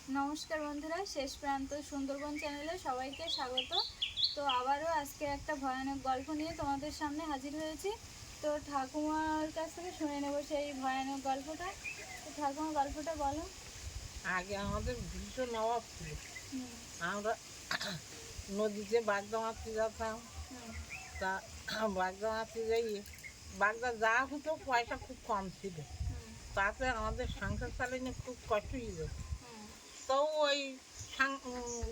নমস্কার বন্ধুরা, শেষ প্রান্ত সুন্দরবন চ্যানেলে সবাইকে স্বাগত। তো আবারও আজকে একটা ভয়ানক গল্প নিয়ে তোমাদের সামনে হাজির হয়েছি। তো ঠাকুমার কাছ থেকে শুনে নেব সেই ভয়ানক গল্পটা। তো ঠাকুমা, গল্পটা বলো। আগে আমাদের ভীষণ অভাব ছিল। হুম। আমরা নদীতে বাগদা মারতে যেতাম। হুম। তা বাগদা মারতে যাইয়ে বাগদা যা হতো পয়সা খুব কম ছিল, হুম। তাতে আমাদের সংসার চালানো খুব কষ্ট হয়ে যেত। হুম। তো ওই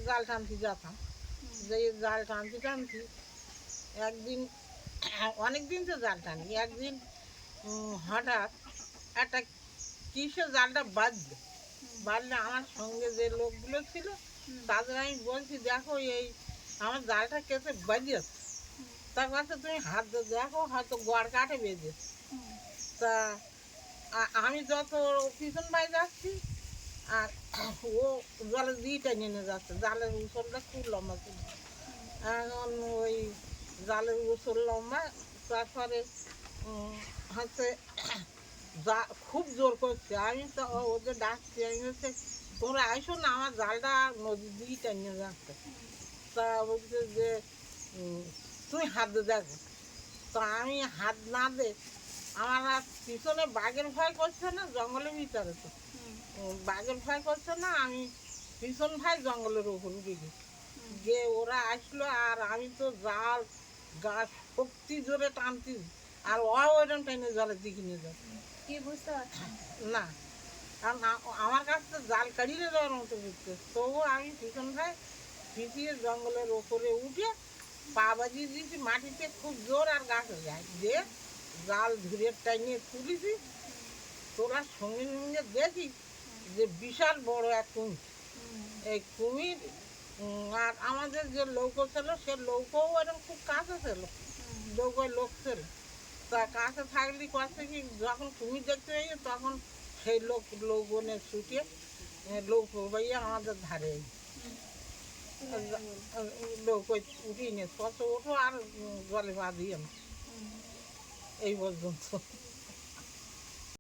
জাল টানতে যেতাম। হুম। যে জাল টানতে টানতে একদিন, অনেক দিন তো জাল টানি, একদিন হঠাৎ একটা কিসে জালটা বাজলো। বাজলে আমার সঙ্গে যে লোকগুলো ছিল হুম। তাদের আমি বলছি, দেখো এই আমার জালটা কেটে বাজিয়েছে। তার কাছে তুমি হাত দিয়ে দেখো, হয়তো গড় কাঠে বেজে। হুম। তা আমি যত পিছন পাই যাচ্ছি, আর ও জলের দিটা নেমে যাচ্ছে। জালের উসলটা খুব লম্বা ছিল। এখন ওই জালের উসল লম্বা, তারপরে হচ্ছে যা খুব জোর করছে। আমি তো ওদের ডাকছি, আমি হচ্ছে তোমরা আইসো না, আমার জালটা নদীর দিকে টেনে যাচ্ছে। তা বলছে যে উম, তুমি হাত দিয়ে দেখো। তো আমি হাত না দে, আমার আর পিছনে বাঘের ভয় করছে না, জঙ্গলের ভিতরে তো বাঘের ভয় করছে না। আমি ভীষণ ভয় জঙ্গলের উপর উঠে গেছি। গিয়ে ওরা আসলো, আর আমি তো জাল গাছ শক্তি জোরে টানছি, আর ওইরকম টেনে জলের দিকে নিয়ে যাচ্ছে। কি বুঝতে পারছি না, কারণ আমার কাছে তো জাল কাড়িয়ে দেওয়ার মতো করছে। তবুও আমি পিছন ভাই পিছিয়ে জঙ্গলের ওপরে উঠে পা বাজিয়ে দিয়েছি মাটিতে খুব জোর, আর গাছে যায় যে জাল ধরে টাইনিয়ে তুলেছি। তোলার সঙ্গে সঙ্গে দেখি যে বিশাল বড় এক কুমির। এই কুমির, আর আমাদের যে নৌকো ছিল সে নৌকোও এরকম খুব কাছে ছিল, নৌকোয় লোক ছিল। তা কাছে থাকলে কাছে কি, যখন কুমির দেখতে পাই তখন সেই লোকনে ছুটে নৌকো বাইয়ে আমাদের ধারে নৌকোয় উঠিয়ে নিয়ে কত ওঠো আর জলে পা দিয়ে না, এই পর্যন্ত।